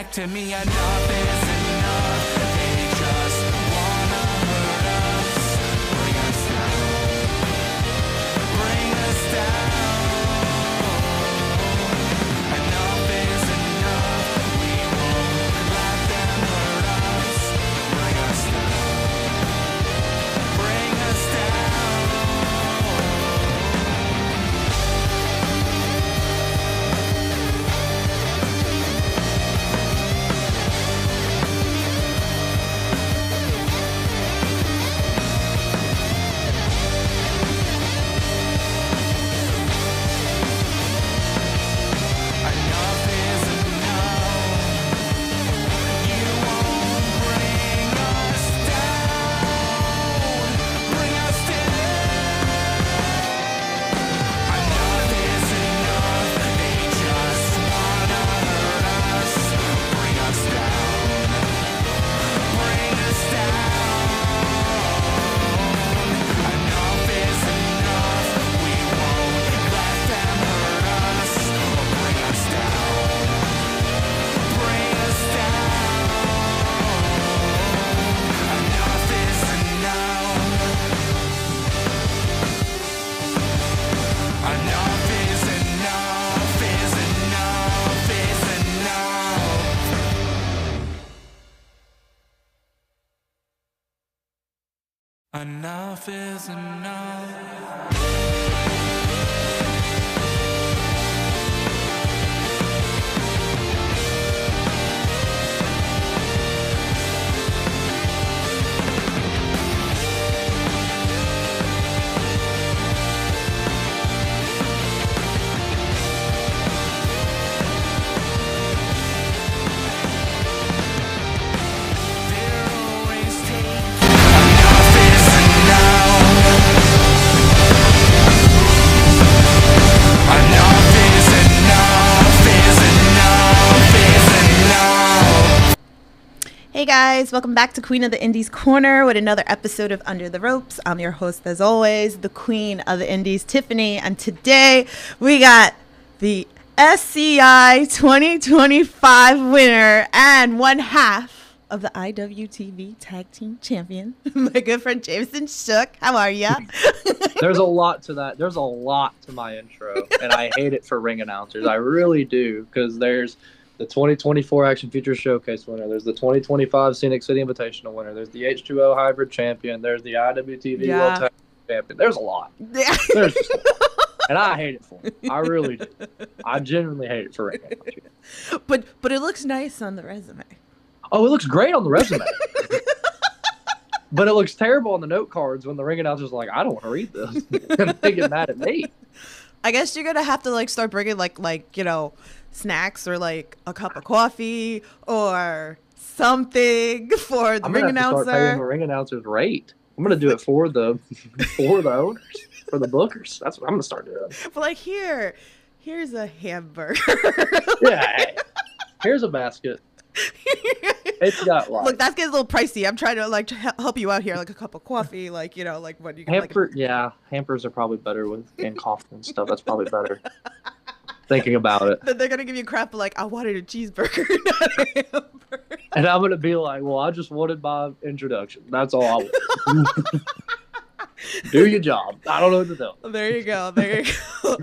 back to me. Enough is enough. They just wanna hurt us. Bring us down. Bring us down. Enough is enough. We won't let them hurt us. Bring us down. Bring us down. Enough is enough. You won't bring us down. Bring us down. Enough is enough. They just wanna hurt us. Bring us down. Bring us down. Enough is enough. We won't let them hurt us. Bring us down. Bring us down. Enough is enough. Enough is enough. Is enough. Is enough. Enough is enough. They're always taking. Enough is enough. Enough is enough. Is enough. Is enough. Hey guys, welcome back to Queen of the Indies Corner with another episode of Under the Ropes. I'm your host as always, the Queen of the Indies, Tiffany, and today we got the SCI 2025 winner and one half of the IWTV Tag Team Champion, my good friend Jamesen Shook. How are ya? There's a lot to that. There's a lot to my intro, and I hate it for ring announcers. I really do, because there's the 2024 Action Future Showcase winner. There's the 2025 Scenic City Invitational winner. There's the H2O Hybrid Champion. There's the IWTV Yeah. World Tag Team Champion. There's a lot. There's just a lot. And I hate it for them. I really do. I genuinely hate it for ring announcers. but it looks nice on the resume. Oh, it looks great on the resume. But it looks terrible on the note cards when the ring announcer's like, I don't want to read this. And they get mad at me. I guess you're gonna have to like start bringing like you know, snacks or like a cup of coffee or something for the I'm ring gonna have to start paying the announcer. ring announcer's rate. I'm gonna do it for the owners, for the bookers. That's what I'm gonna start doing. But like here's a hamburger. Yeah. Hey, here's a basket. It's got like Look, that's getting a little pricey. I'm trying to like help you out here, like a cup of coffee, like you know, like what you can like. hamper. Yeah, hampers are probably better with and coffee and stuff. That's probably better. Thinking about it, Then they're gonna give you crap but like I wanted a cheeseburger, not a hamburger. and I'm gonna be like, well, I just wanted my introduction. That's all I want. Do your job. I don't know what to tell. There you go. There you go.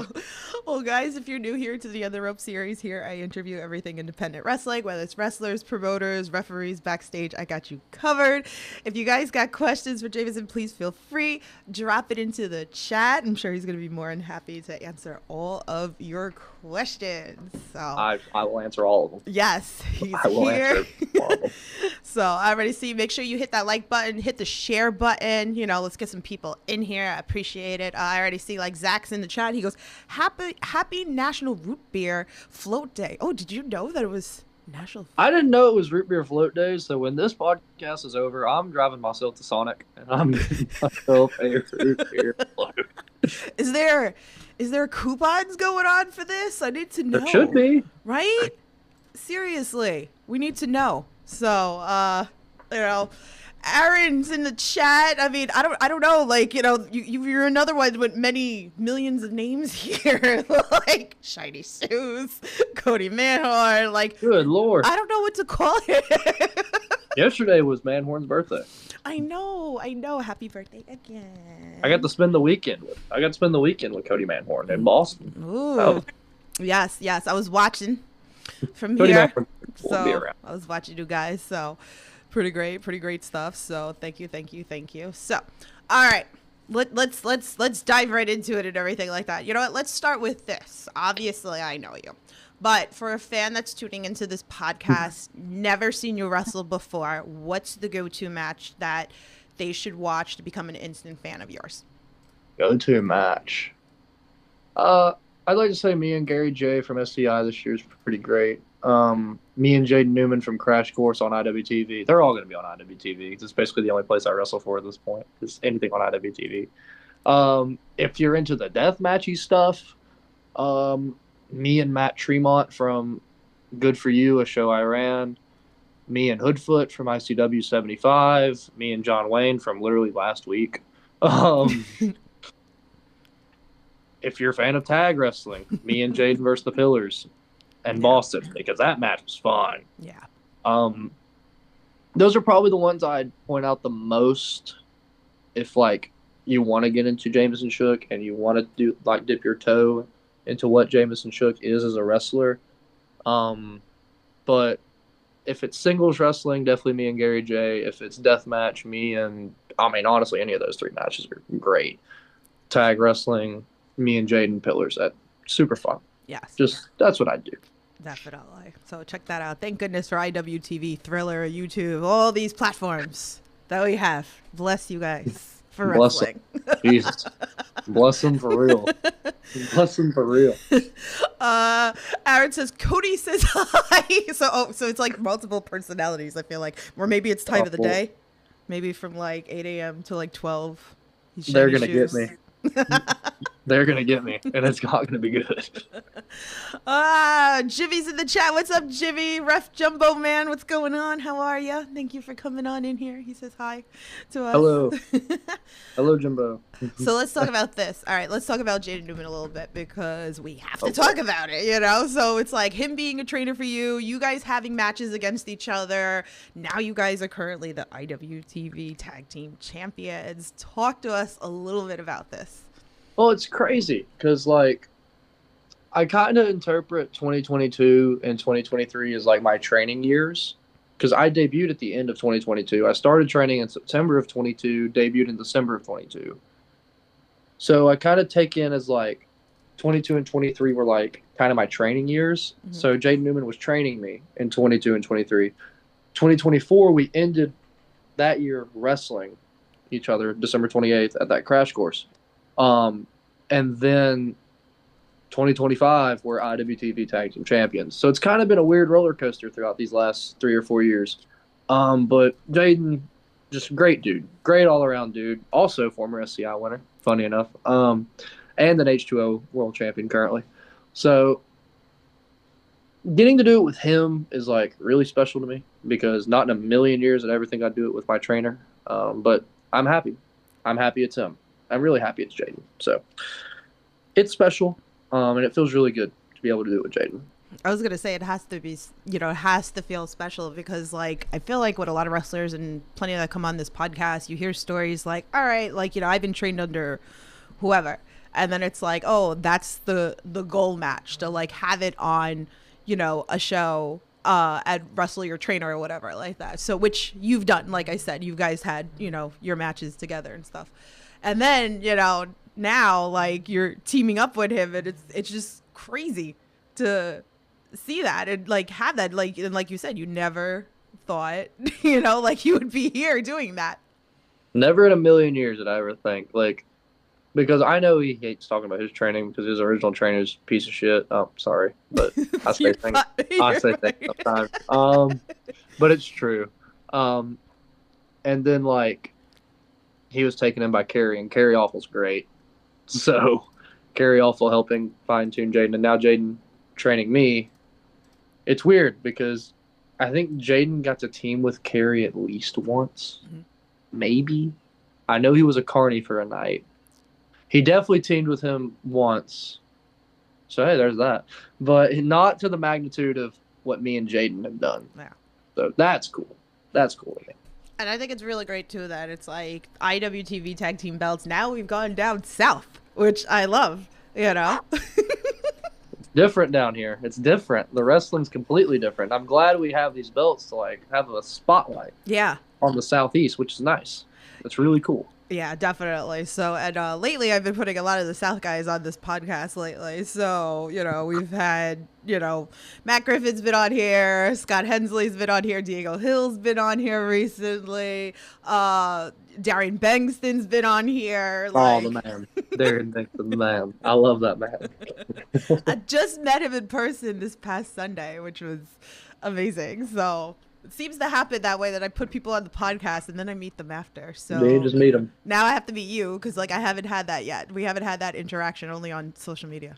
Well, guys, if you're new here to the Other Rope series, here I interview everything independent wrestling, whether it's wrestlers, promoters, referees, backstage. I got you covered. If you guys got questions for Jamesen, please feel free. Drop it into the chat. I'm sure he's going to be more than happy to answer all of your questions. So I will answer all of them. yes, he's I will here. answer all of them. So I already see. Make sure you hit that like button, hit the share button. You know, let's get some people in here. I appreciate it. I already see like Zach's in the chat. He goes, Happy National Root Beer Float Day. Oh, did you know that it was National? I didn't know it was root beer float days. So when this podcast is over, I'm driving myself to Sonic and I'm getting myself a root beer float. Is there coupons going on for this? I need to know. There should be. Right? Seriously, we need to know. So, you know, Aaron's in the chat. I mean, I don't know. Like, you're another one with many millions of names here. Like Shiny Shoes, Cody Manhorn. Like, Good Lord. I don't know what to call it. Yesterday was Manhorn's birthday. I know. Happy birthday again. I got to spend the weekend with Cody Manhorn in Boston. Ooh. Oh. Yes. I was watching from Cody here. Manhorn will be around. I was watching you guys. So pretty great stuff. So thank you. So, all right. Let's dive right into it and everything like that. You know what? Let's start with this. Obviously, I know you. But for a fan that's tuning into this podcast, never seen you wrestle before, what's the go-to match that they should watch to become an instant fan of yours? Go-to match. I'd like to say me and Gary J from SCI this year is pretty great. Me and Jaden Newman from Crash Course on IWTV. They're all going to be on IWTV. It's basically the only place I wrestle for at this point is anything on IWTV. If you're into the death matchy stuff, me and Matt Tremont from Good For You, a show I ran. Me and Hoodfoot from ICW 75. Me and John Wayne from literally last week. If you're a fan of tag wrestling, me and Jaden versus the Pillars and Boston, because that match was fun. Yeah. Those are probably the ones I'd point out the most if, like, you want to get into Jamesen Shook and you want to dip your toe into what Jamesen Shook is as a wrestler. But if it's singles wrestling, definitely me and Gary J. If it's deathmatch, honestly, any of those three matches are great. Tag wrestling, me and Jaden Pillars. That's super fun. Yes. That's what I do. Definitely. So check that out. Thank goodness for IWTV, Thriller, YouTube, all these platforms that we have. Bless you guys for wrestling. Jesus. Bless them for real. Bless them for real. Aaron says Cody says hi. So it's like multiple personalities, I feel like. Or maybe it's time of the day. Maybe from like 8 a.m. to like 12. They're going to get me. They're going to get me, and it's not going to be good. Jivy's in the chat. What's up, Jivy? Ref Jumbo Man, what's going on? How are you? Thank you for coming on in here. He says hi to us. Hello. Hello, Jumbo. So let's talk about this. All right, let's talk about Jaden Newman a little bit because we have to talk about it, So it's like him being a trainer for you, you guys having matches against each other. Now you guys are currently the IWTV Tag Team Champions. Talk to us a little bit about this. Well, it's crazy because, like, I kind of interpret 2022 and 2023 as, like, my training years because I debuted at the end of 2022. I started training in September of 22, debuted in December of 22. So I kind of take in as, like, 22 and 23 were, like, kind of my training years. Mm-hmm. So Jaden Newman was training me in 22 and 23. 2024, we ended that year wrestling each other December 28th at that Crash Course. And then 2025, we're IWTV Tag Team Champions. So it's kind of been a weird roller coaster throughout these last 3 or 4 years. But Jaden, just great dude. Great all-around dude. Also former SCI winner, funny enough. And an H2O world champion currently. So getting to do it with him is, like, really special to me because not in a million years did I ever think I'd do it with my trainer. But I'm happy. I'm happy it's him. I'm really happy it's Jaden. So it's special, and it feels really good to be able to do it with Jaden. I was going to say it has to be, it has to feel special because, like, I feel like with a lot of wrestlers and plenty that come on this podcast, you hear stories like, all right, like, I've been trained under whoever. And then it's like, oh, that's the goal match to, like, have it on, a show at Wrestle Your Trainer or whatever like that. So which you've done, like I said, you guys had, your matches together and stuff. And then, now, like, you're teaming up with him, and it's just crazy to see that and, like, have that. Like, and like you said, you never thought, like, you would be here doing that. Never in a million years did I ever think, like, because I know he hates talking about his training because his original trainer is a piece of shit. Oh, sorry, but I say things. I say things sometimes. But it's true. And then, like, he was taken in by Carrie, and Carrie Awful's great. So Carrie Awful helping fine-tune Jaden, and now Jaden training me. It's weird because I think Jaden got to team with Carrie at least once. maybe. I know he was a carny for a night. He definitely teamed with him once. So, hey, there's that. But not to the magnitude of what me and Jaden have done. Yeah. So that's cool. That's cool to me. And I think it's really great too that it's like IWTV tag team belts. Now we've gone down south, which I love. You know. It's different down here. It's different. The wrestling's completely different. I'm glad we have these belts to like have a spotlight Yeah. on the Southeast, which is nice. It's really cool. Yeah, definitely. So, and lately I've been putting a lot of the South guys on this podcast lately. So, you know, we've had, you know, Matt Griffin's been on here, Scott Hensley's been on here, Diego Hill's been on here recently, Darian Bengston's been on here. Oh, the man. Darian Bengston, the man. I love that man. I just met him in person this past Sunday, which was amazing. So it seems to happen that way that I put people on the podcast and then I meet them after. So You just meet him. now I have to meet you because like I haven't had that yet. We haven't had that interaction, only on social media.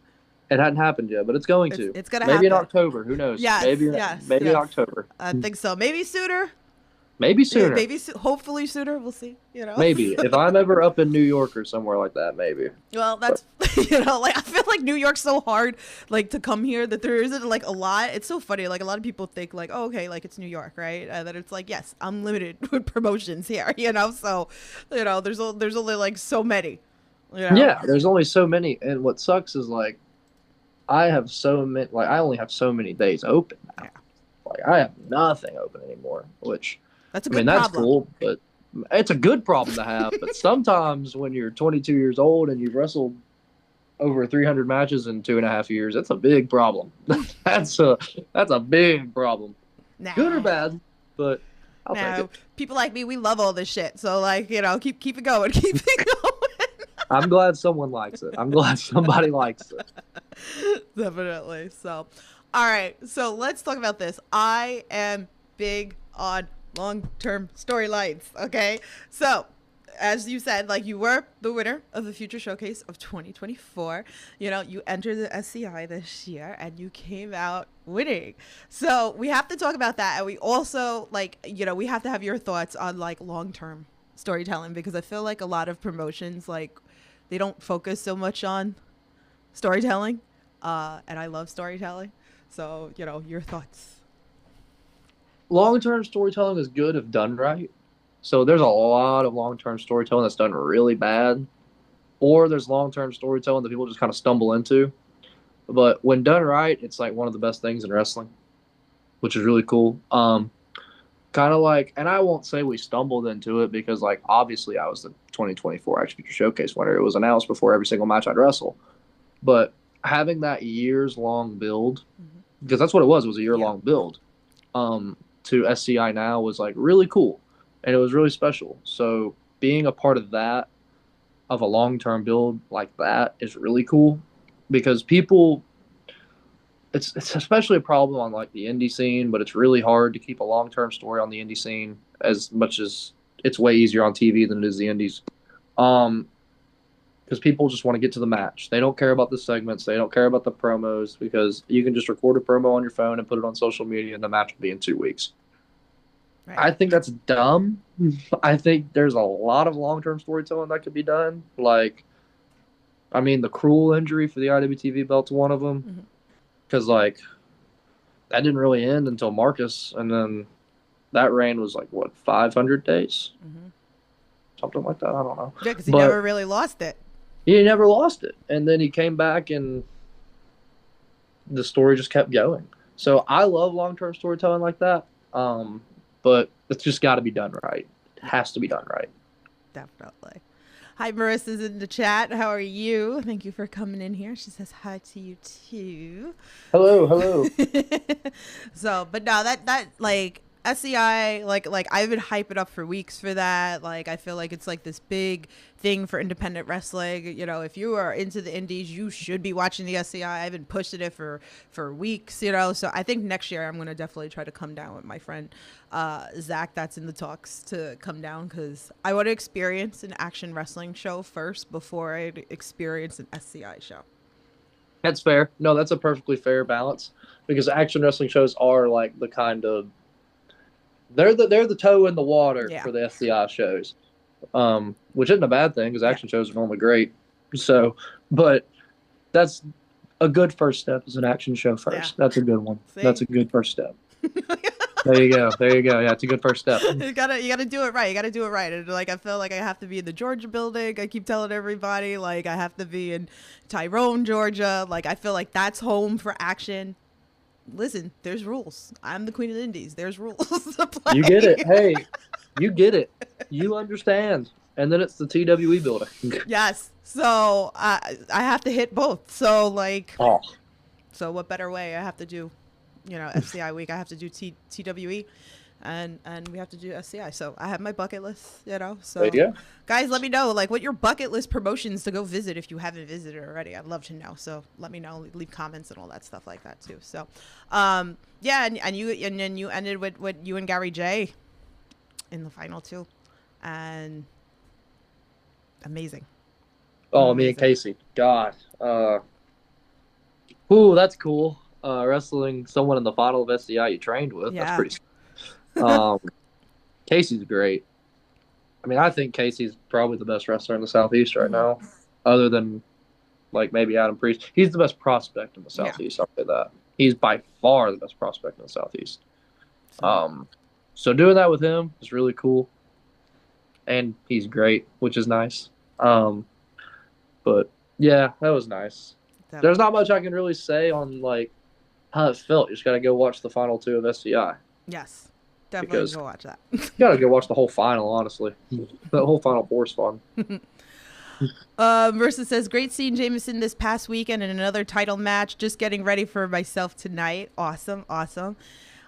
It hadn't happened yet, but it's going to. It's gonna maybe in happen. October. Who knows? Yes, maybe yes, maybe yes. October. I think so. Maybe sooner. Maybe sooner. Maybe hopefully sooner. We'll see. You know. Maybe if I'm ever up in New York or somewhere like that, maybe. Well, that's you know, like I feel like New York's so hard, like to come here that there isn't like a lot. It's so funny. Like a lot of people think like, oh, okay, like it's New York, right? And then it's like, yes, I'm limited with promotions here. You know, so you know, there's only like so many. You know? Yeah, there's only so many, and what sucks is like, I have so many. Like I only have so many days open now. Yeah. Like I have nothing open anymore, which That's a I good mean that's problem. cool, but it's a good problem to have. But sometimes when you're 22 years old and you've wrestled over 300 matches in 2.5 years, that's a big problem. that's a big problem. Nah. Good or bad, but I'll take No, it. people like me, we love all this shit. So like, you know, keep it going, keep it going. I'm glad someone likes it. I'm glad somebody likes it. Definitely. So, all right. So let's talk about this. I am big on long-term storylines. Okay. So, as you said, like you were the winner of the Future Showcase of 2024. You know, you entered the SCI this year and you came out winning. So we have to talk about that. And we also like, you know, we have to have your thoughts on like long-term storytelling because I feel like a lot of promotions, like they don't focus so much on storytelling. And I love storytelling. So, you know, your thoughts. Long-term storytelling is good if done right. So there's a lot of long-term storytelling that's done really bad, or there's long-term storytelling that people just kind of stumble into. But when done right, it's like one of the best things in wrestling, which is really cool. Kind of like, and I won't say we stumbled into it because, like, obviously I was the 2024 Action Future Showcase winner. It was announced before every single match I'd wrestle. But having that years-long build, because that's what it was a year-long build, to SCI now was, like, really cool. And it was really special. So being a part of that, of a long-term build like that, is really cool because people, it's especially a problem on like the indie scene, but it's really hard to keep a long-term story on the indie scene as much as it's way easier on TV than it is the indies. Because people just want to get to the match. They don't care about the segments. They don't care about the promos because you can just record a promo on your phone and put it on social media and the match will be in 2 weeks. Right. I think that's dumb. I think there's a lot of long-term storytelling that could be done. Like, I mean, the Cruel injury for the IWTV belt's one of them. Because, like, that didn't really end until Marcus. And then that reign was, like, what, 500 days? Something like that. I don't know. Yeah, because he But never really lost it. he never lost it. And then he came back and the story just kept going. So I love long-term storytelling like that. But it's just got to be done right. It has to be done right. Definitely. Hi, Marissa's in the chat. How are you? Thank you for coming in here. She says hi to you too. Hello. So, but no, that like SCI, like I've been hyping up for weeks for that. Like I feel like it's like this big thing for independent wrestling. You know, if you are into the indies, you should be watching the SCI. I've been pushing it for weeks, you know. So I think next year I'm gonna definitely try to come down with my friend Zach. That's in the talks to come down because I want to experience an action wrestling show first before I experience an SCI show. That's fair. No, that's a perfectly fair balance because action wrestling shows are like the kind of they're the toe in the water Yeah. for the SCI shows. which isn't a bad thing because action shows are normally great. So, but that's a good first step is an action show first. Yeah. That's a good one. See? That's a good first step. There you go. There you go. Yeah, it's a good first step. You gotta do it right. You gotta do it right. And like I feel like I have to be in the Georgia building. I keep telling everybody like I have to be in Tyrone, Georgia. Like I feel like that's home for action. Listen, there's rules. I'm the queen of the indies. There's rules to play. You get it. Hey, you get it. You understand. And then it's the TWE building. Yes. So I have to hit both. So like, Oh, so what better way? I have to do, FCI week. I have to do TWE, and we have to do SCI. So I have my bucket list. So there you go. guys, let me know like what your bucket list promotions to go visit if you haven't visited already. I'd love to know. So let me know. Leave comments and all that stuff like that too. So, yeah, and then you ended with you and Gary J in the final too, and amazing. Oh, me and Casey. God. Ooh, that's cool. Wrestling someone in the final of SCI you trained with. Yeah. That's pretty. Casey's great. I mean, I think Casey's probably the best wrestler in the Southeast right now, other than like maybe Adam Priest. He's the best prospect in the Southeast. I'll say that. He's by far the best prospect in the Southeast. So doing that with him is really cool, and he's great, which is nice. But yeah, that was nice. Definitely. There's not much I can really say on like how it felt. You just gotta go watch the final 2 of SCI. Yes, definitely Because- go watch that. You gotta go watch the whole final, honestly. The whole final 4 is fun. Marissa says, great seeing Jamesen this past weekend in another title match. Just getting ready for myself tonight. Awesome.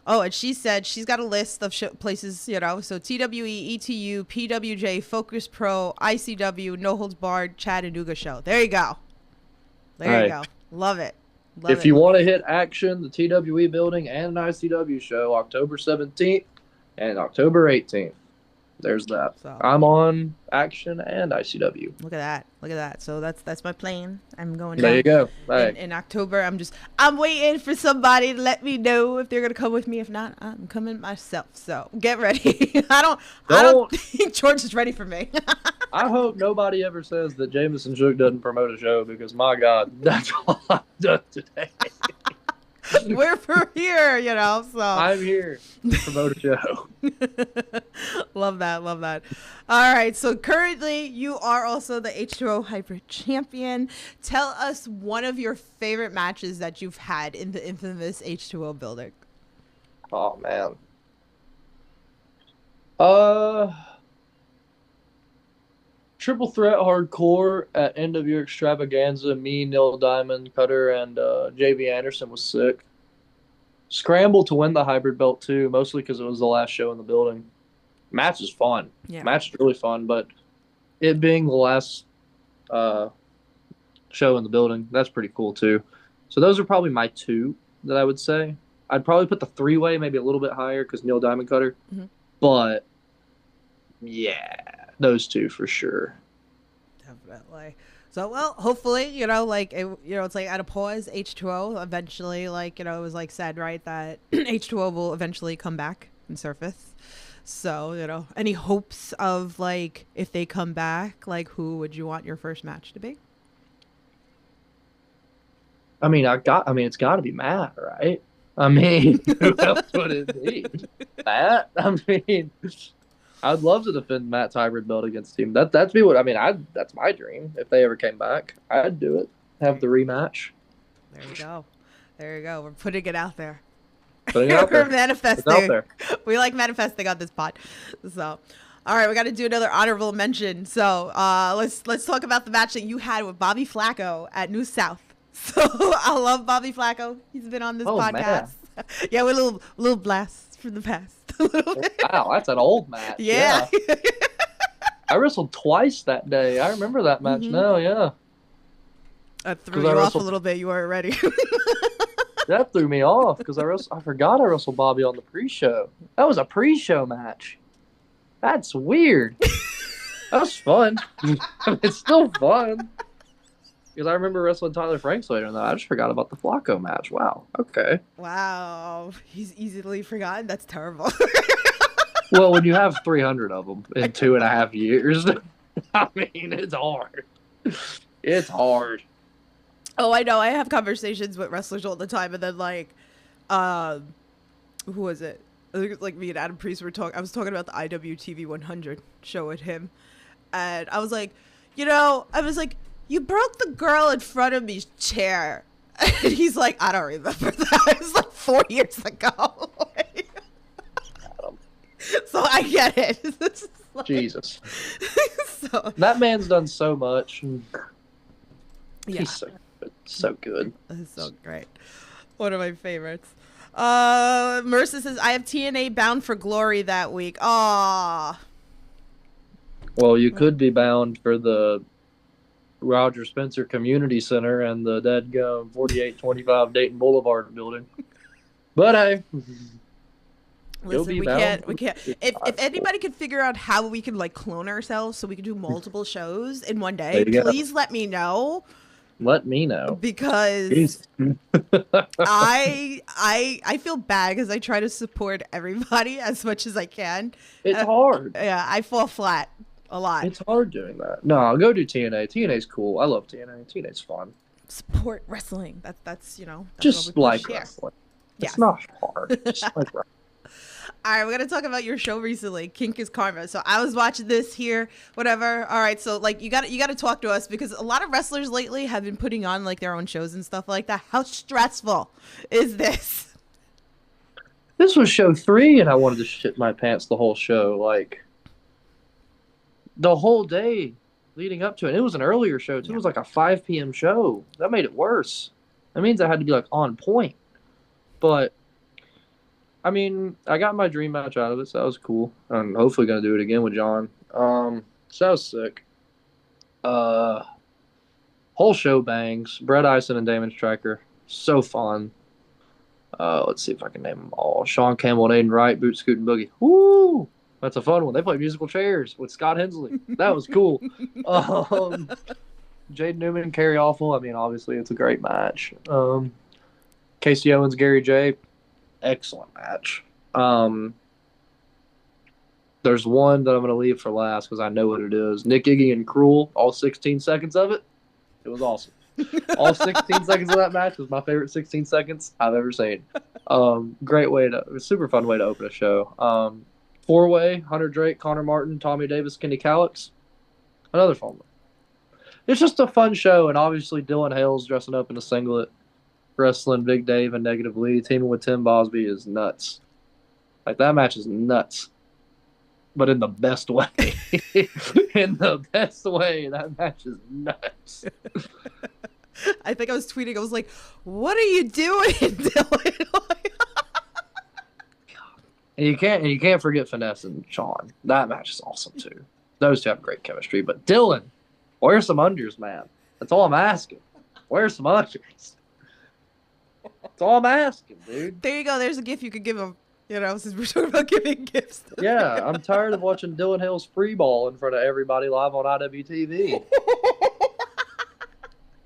Oh, and she said she's got a list of places, so TWE, ETU, PWJ, Focus Pro, ICW, No Holds Barred, Chattanooga show. There you go. There you go. Love it. If you want to hit action, the TWE building and an ICW show, October 17th and October 18th. There's that. So- I'm on action and ICW. Look at that. So that's my plan. I'm going There down you go. Hey. in October. I'm waiting for somebody to let me know if they're gonna come with me. If not, I'm coming myself. So get ready. I don't think George is ready for me. I hope nobody ever says that Jamesen Shook doesn't promote a show because, my God, that's all I've done today. We're here, so I'm here to promote a show. love that. All right, so currently you are also the H2O Hybrid Champion. Tell us one of your favorite matches that you've had in the infamous H2O building. Oh, man. Triple Threat Hardcore at End of Year Extravaganza. Me, Neil Diamond, Cutter, and JB Anderson was sick. Scramble to win the hybrid belt too, mostly because it was the last show in the building. Match is fun. Yeah. Match is really fun, but it being the last show in the building, that's pretty cool too. So those are probably my 2 that I would say. I'd probably put the 3-way maybe a little bit higher because Neil Diamond Cutter. Mhm. But yeah, those 2 for sure. Definitely. So, well, hopefully, it's like at a pause, H2O eventually, it was said, right, that H2O will eventually come back and surface. So, any hopes of, if they come back, who would you want your first match to be? I mean, it's got to be Matt, right? I mean, who else would it be? Matt? I mean, I'd love to defend Matt's hybrid belt against him. That's that's my dream. If they ever came back, I'd do it. Have the rematch. There you go. We're putting it out there. Putting it out there. We're manifesting. It's out there. We like manifesting on this pod. So, all right, we got to do another honorable mention. So, let's talk about the match that you had with Bobby Flacco at New South. So, I love Bobby Flacco. He's been on this podcast. Man. Yeah, with a little blast from the past. Wow, that's an old match. Yeah. I wrestled twice that day. I remember that match now, yeah. I threw 'Cause you I off wrestled- a little bit. You weren't ready. That threw me off because I forgot I wrestled Bobby on the pre-show. That was a pre-show match. That's weird. That was fun. It's still fun. Because I remember wrestling Tyler Franks later than that. I just forgot about the Flacco match. Wow. Okay. Wow. He's easily forgotten. That's terrible. Well, when you have 300 of them in 2.5 years, I mean, it's hard. It's hard. Oh, I know. I have conversations with wrestlers all the time, and then like, who was it? I think it's like me and Adam Priest were talking. I was talking about the IWTV 100 show with him, and I was like, you broke the girl in front of me's chair, and he's like, I don't remember that. It was like 4 years ago. So I get it. It's like, Jesus. so That man's done so much. yeah, He's so good. it's so great. One of my favorites. Mercer says, I have TNA Bound for Glory that week. Aww. Well, you could be bound for the Roger Spencer Community Center and the deadgum 4825 Dayton Boulevard building. But hey, Listen, we can't. If anybody could figure out how we can like clone ourselves so we can do multiple shows in one day, please let me know. Let me know. Because I feel bad because I try to support everybody as much as I can. It's hard. Yeah, I fall flat a lot. It's hard doing that. No, I'll go do TNA. TNA's cool. I love TNA. TNA's fun. Support wrestling. That's that's just like here. wrestling. Yeah. It's not hard. Just like wrestling. All right, we're gonna talk about your show recently, Kink is Karma. So I was watching this here, whatever. All right, so like you got to talk to us because a lot of wrestlers lately have been putting on like their own shows and stuff like that. How stressful is this? This was show 3, and I wanted to shit my pants the whole show. Like the whole day leading up to it. It was an earlier show too. It was like a 5 p.m. show. That made it worse. That means I had to be like on point. But I mean, I got my dream match out of it, so that was cool. I'm hopefully gonna do it again with John. So that was sick. Whole show bangs. Brett Ison and Damon Stryker, so fun. Let's see if I can name them all. Sean Campbell and Aiden Wright, Boot Scoot and Boogie. Woo! That's a fun one. They played musical chairs with Scott Hensley. That was cool. Jade Newman, Carrie Awful. I mean, obviously, it's a great match. Casey Owens, Gary J. Excellent match. There's one that I'm going to leave for last because I know what it is. Nick Iggy and Cruel, all 16 seconds of it. It was awesome. All 16 seconds of that match was my favorite 16 seconds I've ever seen. Great way super fun way to open a show. 4-way, Hunter Drake, Connor Martin, Tommy Davis, Kenny Calix. Another fun one. It's just a fun show, and obviously Dylan Hales dressing up in a singlet, wrestling Big Dave and Negative Lee, teaming with Tim Bosby is nuts. Like, that match is nuts. But in the best way. In the best way, that match is nuts. I think I was tweeting. I was like, what are you doing, Dylan? And you can't forget Finesse and Sean. That match is awesome, too. Those two have great chemistry. But Dylan, wear some unders, man. That's all I'm asking. Wear some unders. That's all I'm asking, dude. There you go. There's a gift you could give him. Since we're talking about giving gifts. Yeah, I'm tired of watching Dylan Hill's free ball in front of everybody live on IWTV.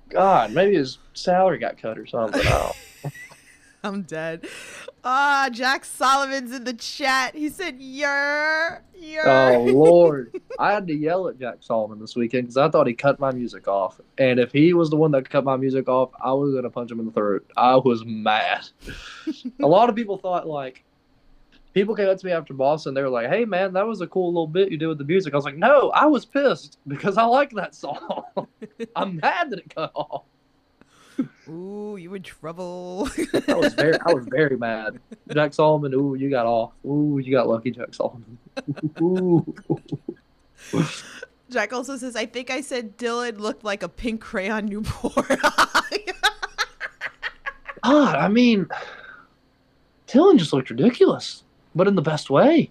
God, maybe his salary got cut or something. Oh. I'm dead. Jack Solomon's in the chat. He said, "You're." Oh, Lord. I had to yell at Jack Solomon this weekend because I thought he cut my music off. And if he was the one that cut my music off, I was going to punch him in the throat. I was mad. A lot of people thought, like, people came up to me after Boston. They were like, hey, man, that was a cool little bit you did with the music. I was like, no, I was pissed because I like that song. I'm mad that it cut off. Ooh, you in trouble. I was very mad. Jack Solomon, ooh, you got off. Ooh, you got lucky, Jack Solomon. Ooh. Jack also says, I think I said Dylan looked like a pink crayon Newport. God, I mean, Dylan just looked ridiculous, but in the best way.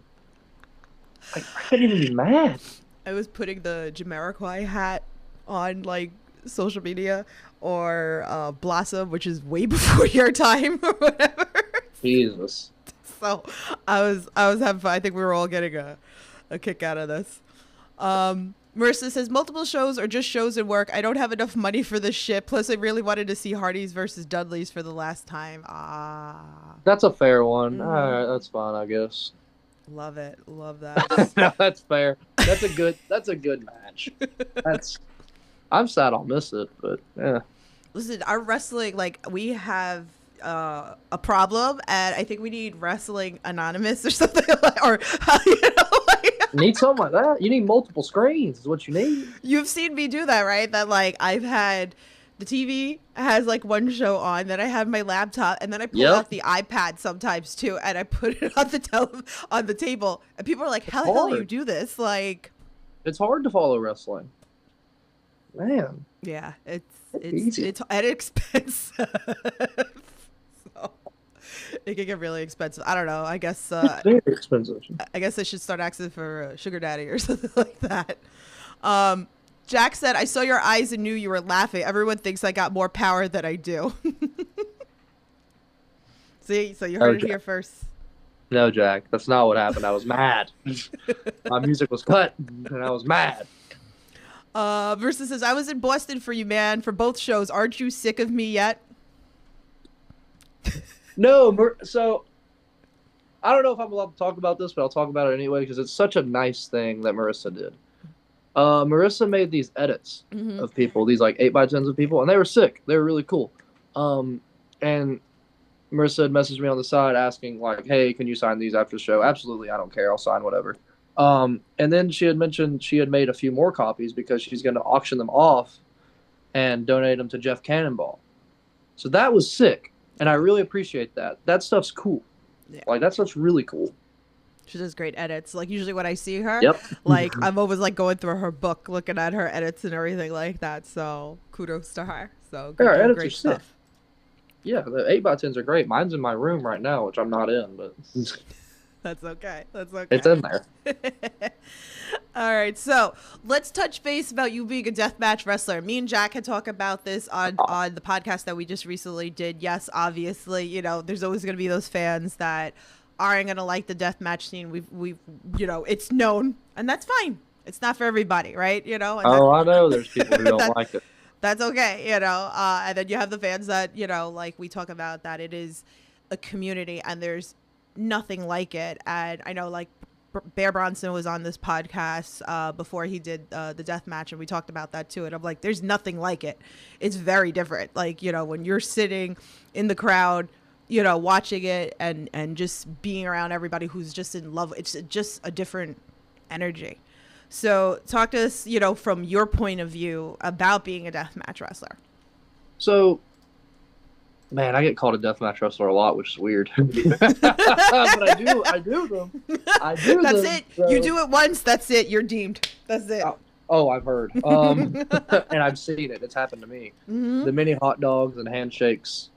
Like, I couldn't even be mad. I was putting the Jamiroquai hat on, like, social media or Blossom, which is way before your time or whatever. Jesus. So I was having fun. I think we were all getting a kick out of this. Marissa says multiple shows or just shows in work. I don't have enough money for this shit. Plus, I really wanted to see Hardys versus Dudleys for the last time. That's a fair one. Mm-hmm. All right, that's fine, I guess. Love it. Love that. No, that's fair. That's a good match. I'm sad I'll miss it, but yeah. Listen, our wrestling, like, we have a problem, and I think we need Wrestling Anonymous or something, like, or, like, Need something like that. You need multiple screens is what you need. you've seen me do that, right? That, like, I've had the TV has, like, one show on, then I have my laptop, and then I pull out the iPad sometimes, too, and I put it on on the table, and people are like, how the hell do you do this? Like, it's hard to follow wrestling. Man. Yeah, it's easy. it's expensive. So it can get really expensive. I don't know. I guess It's very expensive. I guess I should start asking for a sugar daddy or something like that. Jack said, "I saw your eyes and knew you were laughing. Everyone thinks I got more power than I do." See, so you heard it here first. No, Jack, that's not what happened. I was mad. My music was cut, and I was mad. Versus says, I was in Boston for you, man, for both shows. Aren't you sick of me yet? No, so I don't know if I'm allowed to talk about this, but I'll talk about it anyway because it's such a nice thing that Marissa did. Marissa made these edits of people, these like 8x10s of people, and they were sick. They were really cool. And Marissa had messaged me on the side asking like, hey, can you sign these after the show? Absolutely, I don't care. I'll sign whatever. And then she had mentioned she had made a few more copies because she's going to auction them off and donate them to Jeff Cannonball. So that was sick. And I really appreciate that. That stuff's cool. Yeah. Like, that stuff's really cool. She does great edits. Like, usually when I see her, yep. like, I'm always, like, going through her book, looking at her edits and everything like that. So, kudos to her. So, good, edits great are stuff. Sick. Yeah, the 8x10s are great. Mine's in my room right now, which I'm not in, but... That's okay. That's okay. It's in there. All right, so let's touch base about you being a deathmatch wrestler. Me and Jack had talked about this on the podcast that we just recently did. Yes, obviously, you know, there's always going to be those fans that aren't going to like the deathmatch scene. We've you know, it's known, and that's fine. It's not for everybody, right? You know. And I know there's people who don't like it. That's okay, you know. And then you have the fans that, you know, like we talk about that it is a community and there's nothing like it. And I know, like, Bear Bronson was on this podcast before he did the death match, and we talked about that too. And I'm like, there's nothing like it. It's very different. Like, you know, when you're sitting in the crowd, you know, watching it and just being around everybody who's just in love, it's just a different energy. So talk to us, you know, from your point of view about being a deathmatch wrestler. So, man, I get called a deathmatch wrestler a lot, which is weird. But I do them. That's it. So. You do it once, that's it. You're deemed. That's it. Oh, I've heard. And I've seen it. It's happened to me. Mm-hmm. The many hot dogs and handshakes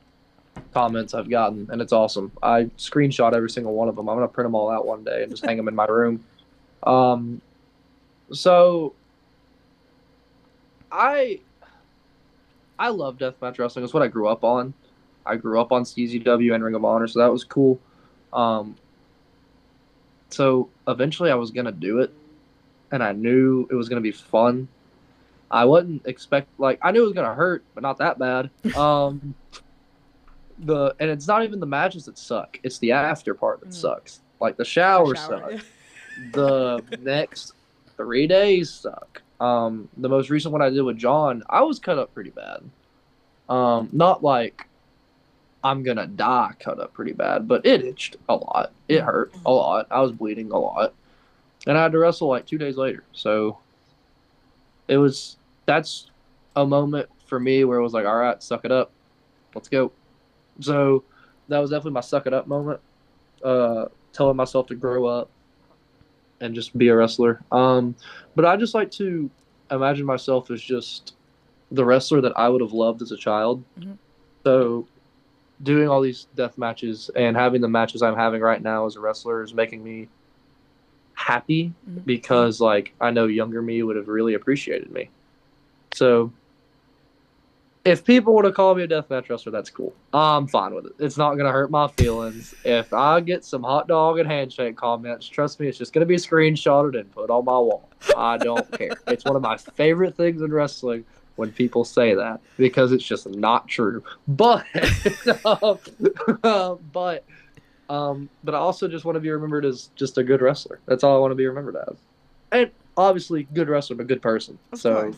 comments I've gotten, and it's awesome. I screenshot every single one of them. I'm going to print them all out one day and just hang them in my room. So I love deathmatch wrestling. It's what I grew up on. I grew up on CZW and Ring of Honor, so that was cool. So eventually I was going to do it, and I knew it was going to be fun. I wasn't I knew it was going to hurt, but not that bad. And it's not even the matches that suck. It's the after part that sucks. Like, the shower sucks. The next 3 days suck. The most recent one I did with John, I was cut up pretty bad. Not like I'm gonna die cut up pretty bad, but it itched a lot. It hurt a lot. I was bleeding a lot. And I had to wrestle like 2 days later. So that's a moment for me where it was like, all right, suck it up. Let's go. So that was definitely my suck it up moment. Telling myself to grow up and just be a wrestler. But I just like to imagine myself as just the wrestler that I would have loved as a child. Mm-hmm. So doing all these death matches and having the matches I'm having right now as a wrestler is making me happy because, like, I know younger me would have really appreciated me. So if people want to call me a deathmatch wrestler, that's cool. I'm fine with it. It's not going to hurt my feelings. If I get some hot dog and handshake comments, trust me, it's just going to be screenshotted and put on my wall. I don't care. It's one of my favorite things in wrestling when people say that because it's just not true. But But I also just want to be remembered as just a good wrestler. That's all I want to be remembered as. And obviously, good wrestler, but good person. Of So course.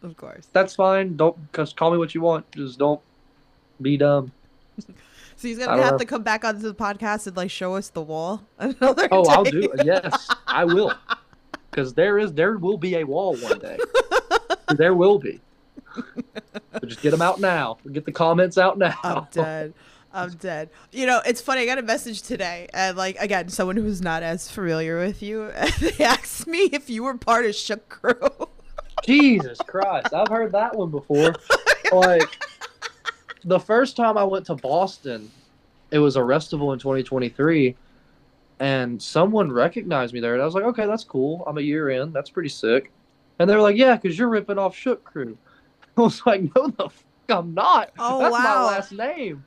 Of course. that's fine. Call me what you want. Just don't be dumb. So he's I gonna don't have know. to come back onto the podcast and like show us the wall another Oh, day. I'll do it. Yes, I will. Because there will be a wall one day. There will be. So just get them out now. Get the comments out now. I'm dead. I'm dead. You know, it's funny. I got a message today, and like again, someone who's not as familiar with you, and they asked me if you were part of Shook Crew. Jesus Christ, I've heard that one before. Like the first time I went to Boston, it was a Restival in 2023, and someone recognized me there, and I was like, okay, that's cool. I'm a year in. That's pretty sick. And they were like, yeah, because you're ripping off Shook Crew. I was like, no, the fuck, I'm not. Oh, That's my wow. last name.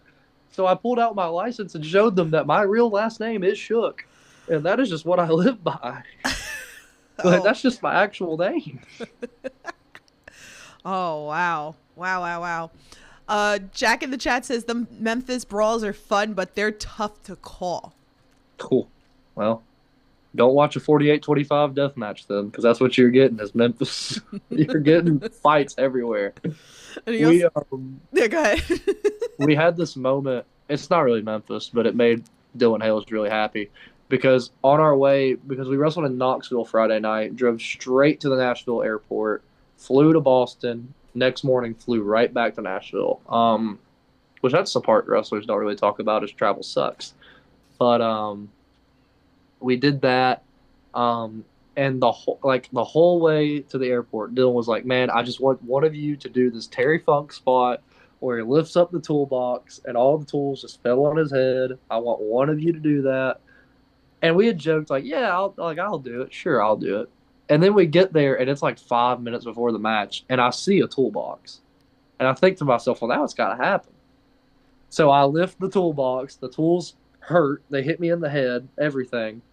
So I pulled out my license and showed them that my real last name is Shook, and that is just what I live by. But that's just my actual name. Oh, wow. Wow. Jack in the chat says the Memphis Brawls are fun, but they're tough to call. Cool. Well, don't watch a 48-25 death match then, because that's what you're getting is Memphis. You're getting fights everywhere. Yeah, go ahead. We had this moment. It's not really Memphis, but it made Dylan Hales really happy. Because on our way, because we wrestled in Knoxville Friday night, drove straight to the Nashville airport, flew to Boston, next morning flew right back to Nashville. Which that's the part wrestlers don't really talk about is travel sucks. But we did that. And the whole way to the airport, Dylan was like, man, I just want one of you to do this Terry Funk spot where he lifts up the toolbox and all the tools just fell on his head. I want one of you to do that. And we had joked like, yeah, I'll do it. Sure, I'll do it. And then we get there, and it's like 5 minutes before the match, and I see a toolbox. And I think to myself, well, now it's got to happen. So I lift the toolbox. The tools hurt. They hit me in the head, everything.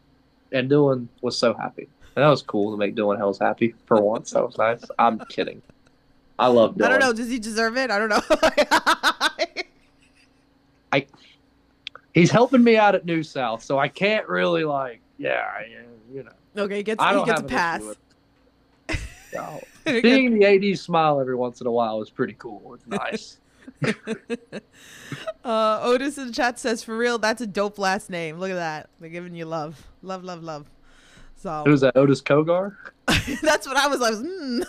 And Dylan was so happy. And that was cool to make Dylan Hells happy for once. That was nice. I'm kidding. I love Dylan. I don't know. Does he deserve it? I don't know. He's helping me out at New South, so I can't really Okay, he gets a pass. No. Seeing the AD smile every once in a while is pretty cool. It's nice. Otis in the chat says, for real, that's a dope last name. Look at that. They're giving you love. Love. So Who's that, Otis Kogar? that's what I was like.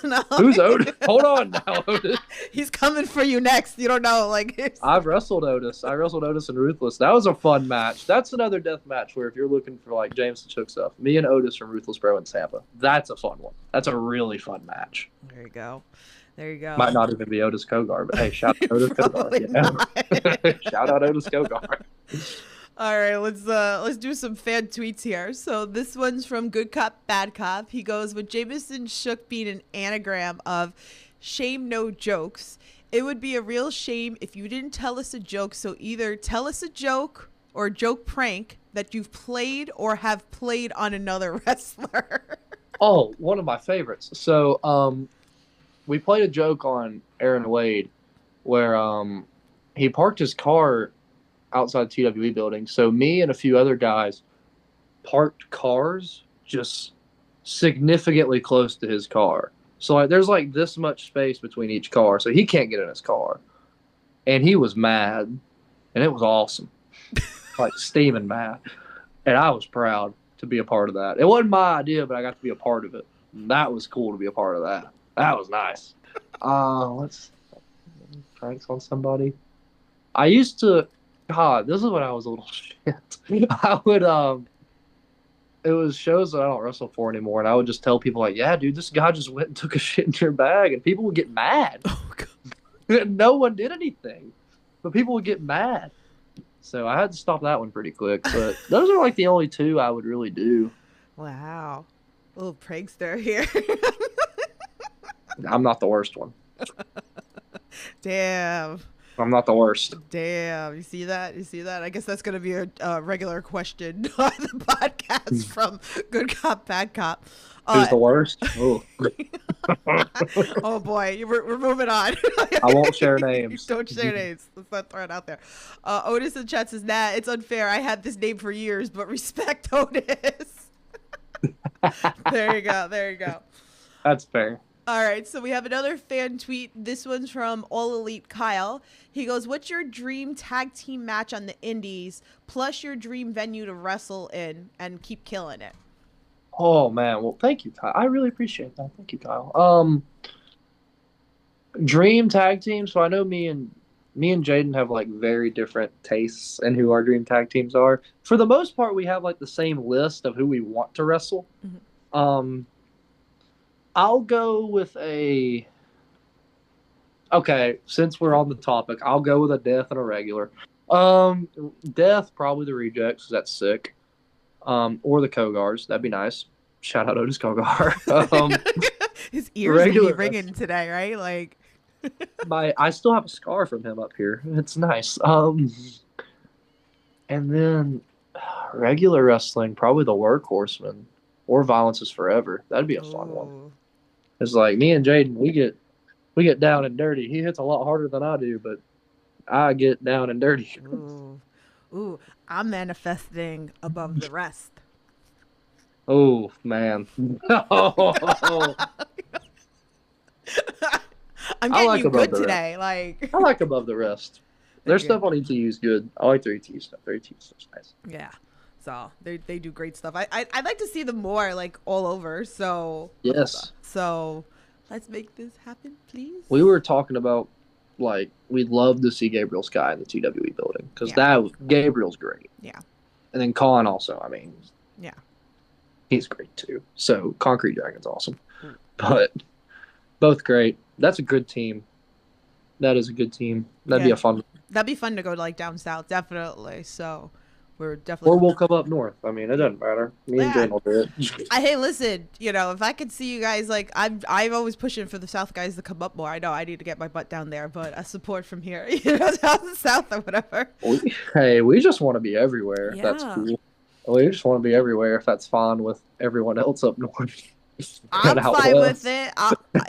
No. Who's Otis? Hold on now, Otis. He's coming for you next. You don't know. I've wrestled Otis. I wrestled Otis and Ruthless. That was a fun match. That's another death match where if you're looking for like Jamesen Shook stuff, me and Otis from Ruthless Pro in Tampa. That's a fun one. That's a really fun match. There you go. Might not even be Otis Kogar, but hey, shout out Otis Kogar. Yeah. Shout out Otis Kogar. All right, let's do some fan tweets here. So this one's from Good Cop, Bad Cop. He goes, with Jamesen Shook being an anagram of shame, no jokes, it would be a real shame if you didn't tell us a joke. So either tell us a joke or a joke prank that you've played or have played on another wrestler. Oh, one of my favorites. So we played a joke on Aaron Wade where he parked his car outside the TWE building. So me and a few other guys parked cars just significantly close to his car. So like, there's like this much space between each car, so he can't get in his car. And he was mad, and it was awesome, like steaming mad. And I was proud to be a part of that. It wasn't my idea, but I got to be a part of it. And that was cool to be a part of that. That was nice. Let's pranks on somebody. I used to. God, this is when I was a little shit. I would it was shows that I don't wrestle for anymore, and I would just tell people like, yeah, dude, this guy just went and took a shit in your bag, and people would get mad. Oh, God. No one did anything, but people would get mad. So I had to stop that one pretty quick. But those are like the only two I would really do. Wow. Little prankster here. I'm not the worst one. Damn. I'm not the worst. Damn, you see that? You see that? I guess that's gonna be a regular question on the podcast from Good Cop, Bad Cop. Who's the worst? Oh, Oh boy, we're moving on. I won't share names. Don't share names. Let's not throw it out there. Otis in chat says, "Nah, it's unfair. I had this name for years, but respect Otis." There you go. There you go. That's fair. All right, so we have another fan tweet. This one's from All Elite Kyle. He goes, "What's your dream tag team match on the Indies, plus your dream venue to wrestle in and keep killing it?" Oh man, well thank you, Kyle. I really appreciate that. Thank you, Kyle. Dream tag team. So I know me and Jaden have like very different tastes in who our dream tag teams are. For the most part, we have like the same list of who we want to wrestle. Mhm. I'll go with a. Okay, since we're on the topic, I'll go with a death and a regular. Death probably the rejects 'cause that's sick. Or the Kogars, that'd be nice. Shout out Otis Kogar. His ears will be regular ringing today, right? Like, I still have a scar from him up here. It's nice. And then regular wrestling, probably the Workhorsemen or Violence is Forever. That'd be a fun one. ooh. It's like me and Jaden, we get down and dirty. He hits a lot harder than I do, but I get down and dirty. Ooh. Ooh, I'm manifesting above the rest. Oh man. Oh, I'm I getting like you above good the today. Like, I like above the rest. Their Thank you. stuff on ETU is good. I like their ETU stuff. Their ETU stuff's nice. yeah. So they do great stuff. I'd like to see them more like all over. Yes. So let's make this happen, please. We were talking about like we'd love to see Gabriel Sky in the TWE building because Yeah. Gabriel's great. Yeah. And then Khan also. I mean, Yeah. he's great too. So Concrete Dragon's awesome, Mm. but both great. That's a good team. That is a good team. That'd be Yeah. a fun. That'd be fun to go like down south, definitely. So we're Or definitely. we'll come up north. I mean, it doesn't matter. Me and Yeah. Jane will do it. Hey, listen, if I could see you guys, like, I'm always pushing for the South guys to come up more. I know I need to get my butt down there, but a support from here, down the South or whatever. We just want to be everywhere. If that's Yeah. cool. We just want to be everywhere. If that's fine with everyone else up north. I'm And out fine west. with it.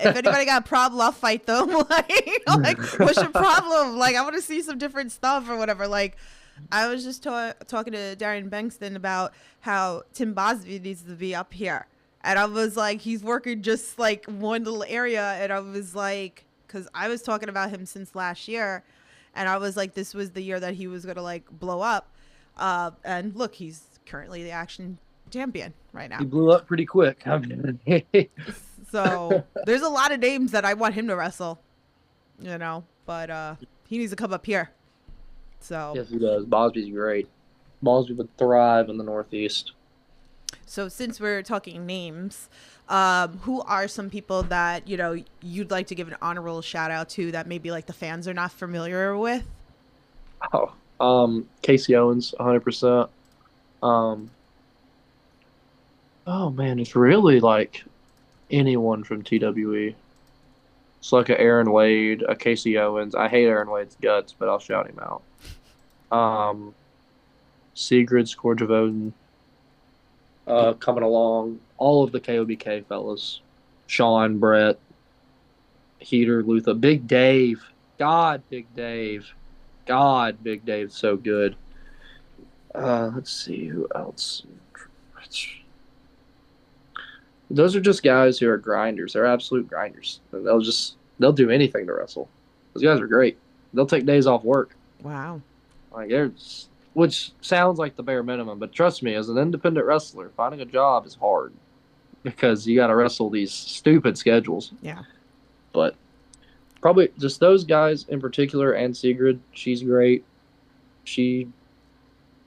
If anybody got a problem, I'll fight them. like, what's your problem? Like, I want to see some different stuff or whatever. Like, I was just talking to Darian Bankston about how Tim Bosby needs to be up here. And I was like, he's working just like one little area. And I was like, because I was talking about him since last year. And I was like, this was the year that he was going to like blow up. And look, he's currently the Action champion right now. He blew up pretty quick. I mean, So there's a lot of names that I want him to wrestle, but he needs to come up here. So yes, he does. Bosby's great. Bosby would thrive in the Northeast. So since we're talking names, who are some people that you'd like to give an honorable shout out to that maybe like the fans are not familiar with? Casey Owens, 100%. Oh man, it's really like anyone from TWE. It's like a Aaron Wade, a Casey Owens. I hate Aaron Wade's guts, but I'll shout him out. Sigrid, Scourge of Odin, coming along. All of the KOBK fellas. Sean, Brett, Heater, Luther, Big Dave. God, Big Dave. God, Big Dave's so good. Let's see who else. Those are just guys who are grinders. They're absolute grinders. They'll do anything to wrestle. Those guys are great. They'll take days off work. Wow. Which sounds like the bare minimum, but trust me, as an independent wrestler, finding a job is hard because you got to wrestle these stupid schedules. Yeah. But probably just those guys in particular, and Sigrid, she's great. She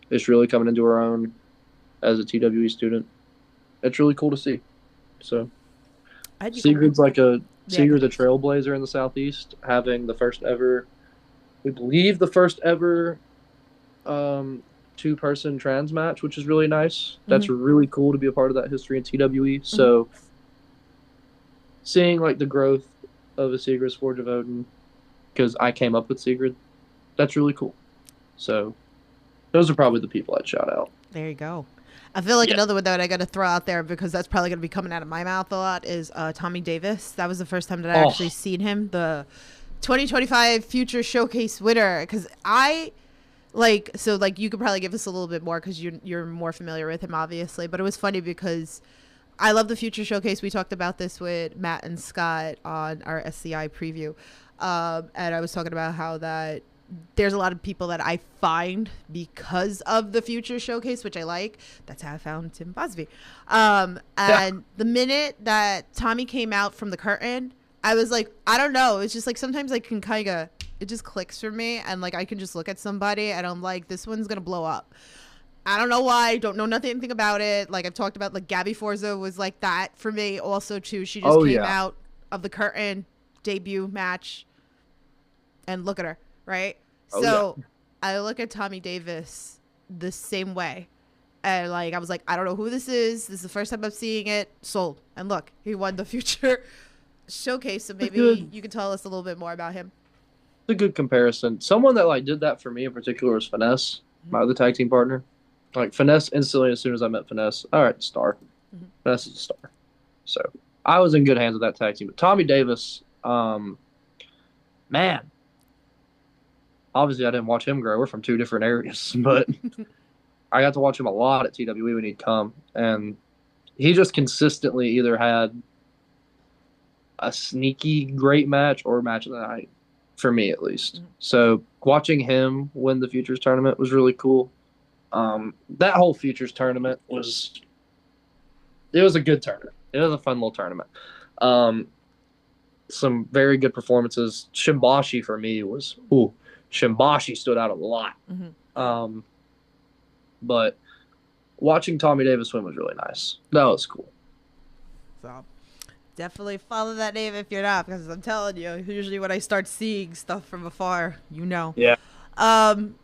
is really coming into her own as a TWE student. It's really cool to see. So Sigrid's Sigrid's a trailblazer in the Southeast, having the first ever, we believe the first ever two-person trans match, which is really nice. That's really cool to be a part of that history in TWE. So seeing like the growth of a Sigrid Scourge of Odin, because I came up with Sigrid, that's really cool. So those are probably the people I'd shout out. There you go. I feel like Yeah. another one that I got to throw out there, because that's probably going to be coming out of my mouth a lot, is Tommy Davis. That was the first time that I actually seen him, the 2025 Future Showcase winner. Because you could probably give us a little bit more because you're more familiar with him, obviously. But it was funny because I love the Future Showcase. We talked about this with Matt and Scott on our SCI preview. And I was talking about how that there's a lot of people that I find because of the Future Showcase, which I like. That's how I found Tim Bosby. And the minute that Tommy came out from the curtain, I was like, I don't know. It's just like sometimes I can kind of, it just clicks for me. And like I can just look at somebody and I'm like, this one's going to blow up. I don't know why. Don't know anything about it. Like I've talked about, like Gabby Forza was like that for me also too. She just came out of the curtain, debut match, and look at her. Right. I look at Tommy Davis the same way. And like, I was like, I don't know who this is. This is the first time I'm seeing it. Sold. And look, he won the Future Showcase. So maybe you can tell us a little bit more about him. It's a good comparison. Someone that like did that for me in particular was Finesse, my other tag team partner. Like Finesse instantly, as soon as I met Finesse, all right, star. Finesse is a star. So I was in good hands with that tag team. But Tommy Davis, man. Obviously, I didn't watch him grow. We're from two different areas, but I got to watch him a lot at TWE when he'd come, and he just consistently either had a sneaky great match or match of the night, for me at least. So watching him win the Futures tournament was really cool. That whole Futures tournament was a good tournament. It was a fun little tournament. Some very good performances. Shimbashi for me was Shimbashi stood out a lot. But watching Tommy Davis win was really nice. That was cool. So definitely follow that name if you're not, because I'm telling you, usually when I start seeing stuff from afar, you know. Yeah.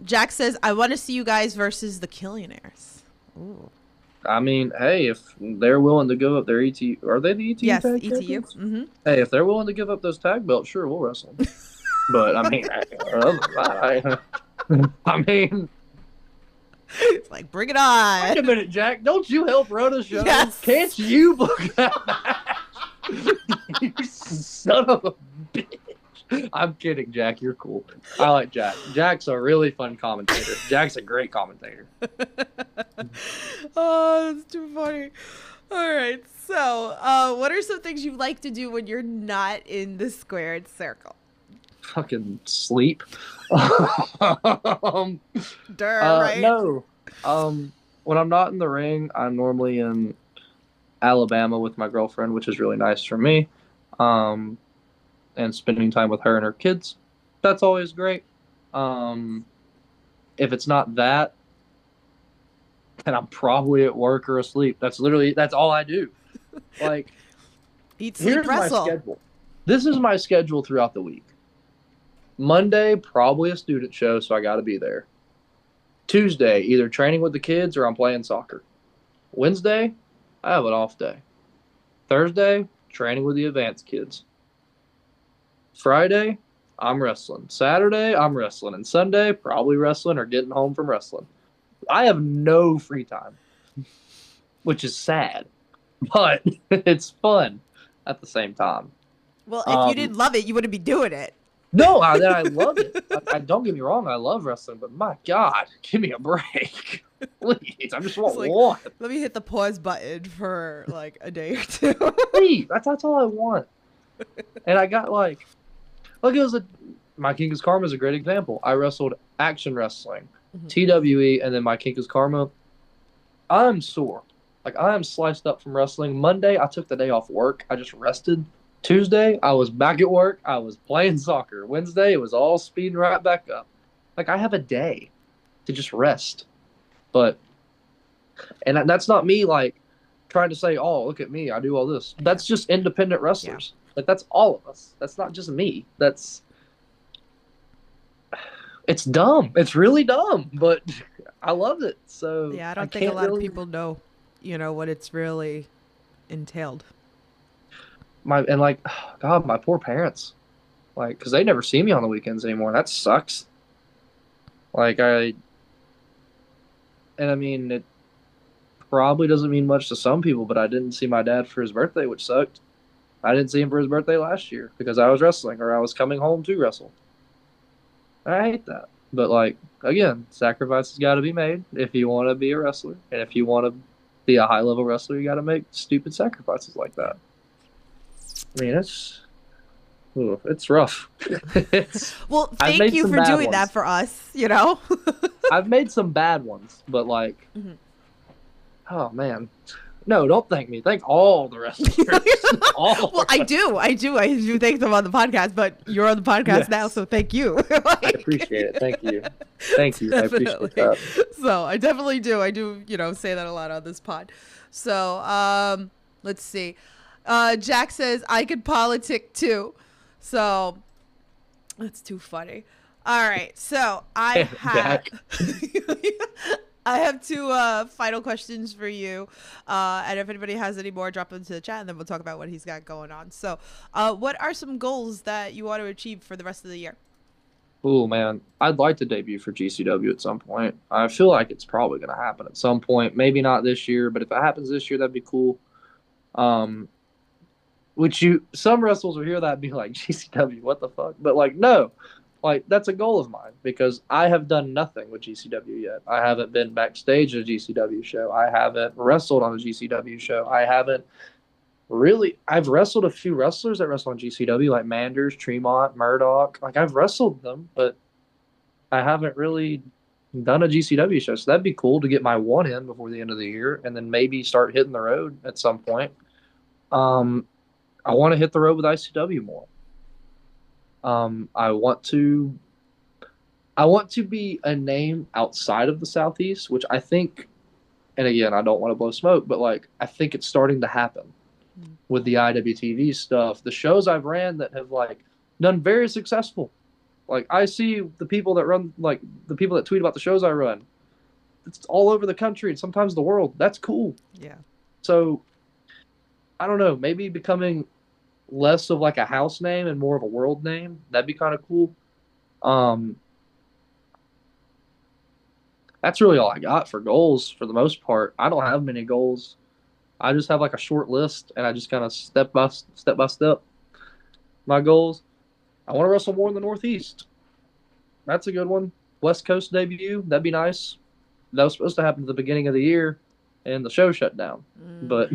Jack says, I want to see you guys versus the Killionaires. Ooh. I mean, hey, if they're willing to give up their ETU, are they the ETU? Yes, tag ETU. champions? Hey, if they're willing to give up those tag belts, sure, we'll wrestle. But I mean, I mean, it's like, bring it on. wait a minute, Jack. Don't you help run a show? Yes. Can't you book that match? You son of a bitch. I'm kidding, Jack. You're cool. I like Jack. Jack's a really fun commentator. Jack's a great commentator. Oh, that's too funny. All right. So, what are some things you like to do when you're not in the squared circle? Fucking sleep. Right? No. When I'm not in the ring, I'm normally in Alabama with my girlfriend, which is really nice for me. And spending time with her and her kids. That's always great. If it's not that, then I'm probably at work or asleep. That's all I do. Like, Eat, sleep, here's wrestle. my schedule. This is my schedule throughout the week. Monday, probably a student show, so I got to be there. Tuesday, either training with the kids or I'm playing soccer. Wednesday, I have an off day. Thursday, training with the advanced kids. Friday, I'm wrestling. Saturday, I'm wrestling. And Sunday, probably wrestling or getting home from wrestling. I have no free time, which is sad, but it's fun at the same time. Well, if you didn't love it, you wouldn't be doing it. No, I love it. I don't get me wrong, I love wrestling, but my God, give me a break. Please, I just want one. Let me hit the pause button for like a day or two. Please, that's all I want. And I got my King is Karma is a great example. I wrestled action wrestling, TWE, and then my King is Karma. I'm sore. Like, I am sliced up from wrestling. Monday, I took the day off work. I just rested. Tuesday, I was back at work. I was playing soccer. Wednesday, it was all speeding right back up. Like, I have a day to just rest. And that's not me, like, trying to say, oh, look at me, I do all this. That's just independent wrestlers. Yeah. Like, that's all of us. That's not just me. It's dumb. It's really dumb, but I love it. So yeah, I don't think a lot of people know, what it's really entailed. My poor parents, like, because they never see me on the weekends anymore. That sucks. Like I mean, it probably doesn't mean much to some people, but I didn't see my dad for his birthday, which sucked. I didn't see him for his birthday last year because I was wrestling or I was coming home to wrestle. I hate that. But like again, sacrifices got to be made if you want to be a wrestler, and if you want to be a high level wrestler, you got to make stupid sacrifices like that. I mean, it's rough. it's Well, I've thank made you some for bad doing ones. that for us, you know? I've made some bad ones, but like, Mhm. oh man, no, don't thank me. Thank all the wrestlers. all. Well, I do thank them on the podcast, but you're on the podcast Yes. now, so thank you. I appreciate it. Thank you. Thank you. I appreciate that. So I definitely do. I do, say that a lot on this pod. So let's see. Jack says I could politic too. So that's too funny. All right. So I have I have two final questions for you. And if anybody has any more, drop them into the chat and then we'll talk about what he's got going on. So what are some goals that you want to achieve for the rest of the year? Oh man, I'd like to debut for GCW at some point. I feel like it's probably going to happen at some point. Maybe not this year, but if it happens this year, that'd be cool. Some wrestlers will hear that and be like, GCW, what the fuck? But like, no, like that's a goal of mine because I have done nothing with GCW yet. I haven't been backstage at a GCW show. I haven't wrestled on a GCW show. I've wrestled a few wrestlers that wrestle on GCW, like Manders, Tremont, Murdoch. Like I've wrestled them, but I haven't really done a GCW show. So that'd be cool to get my one in before the end of the year and then maybe start hitting the road at some point. I want to hit the road with ICW more. I want to be a name outside of the Southeast, which I think, and again, I don't want to blow smoke, but like I think it's starting to happen with the IWTV stuff. The shows I've ran that have like done very successful. Like I see the people that run, like the people that tweet about the shows I run. It's all over the country and sometimes the world. That's cool. Yeah. So I don't know, maybe becoming less of like a house name and more of a world name. That'd be kind of cool. That's really all I got for goals for the most part. I don't have many goals. I just have like a short list and I just kind of step by step my goals. I want to wrestle more in the Northeast. That's a good one. West Coast debut. That'd be nice. That was supposed to happen at the beginning of the year and the show shut down. But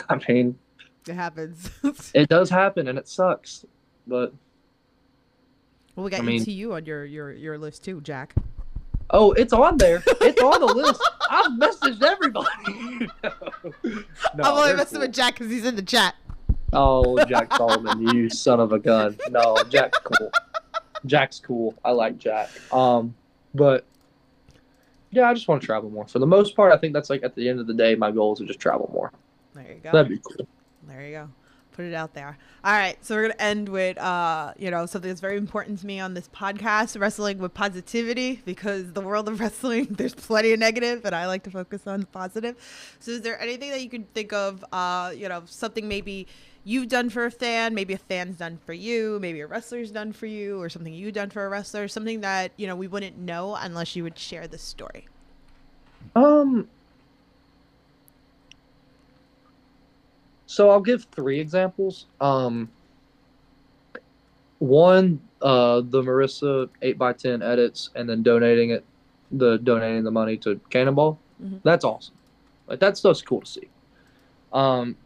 I mean, it happens. it does happen and it sucks. But well, we got ETU on your list too, Jack. Oh, it's on there. It's on the list. I've messaged everybody. No, I'm only messing with Jack because he's in the chat. Oh, Jack Solomon, you son of a gun. No, Jack's cool. Jack's cool. I like Jack. But yeah, I just want to travel more. For the most part, I think that's like at the end of the day, my goal is to just travel more. There you go. That'd be cool. There you go. Put it out there. All right, so we're gonna end with something that's very important to me on this podcast: wrestling with positivity. Because the world of wrestling, there's plenty of negative, and I like to focus on the positive. So, is there anything that you could think of? Something maybe you've done for a fan, maybe a fan's done for you, maybe a wrestler's done for you, or something you've done for a wrestler, something that we wouldn't know unless you would share this story. So I'll give 3 examples. One, the Marissa 8x10 edits and then donating the money to Cannonball. Mm-hmm. That's awesome. Like that stuff's cool to see. 2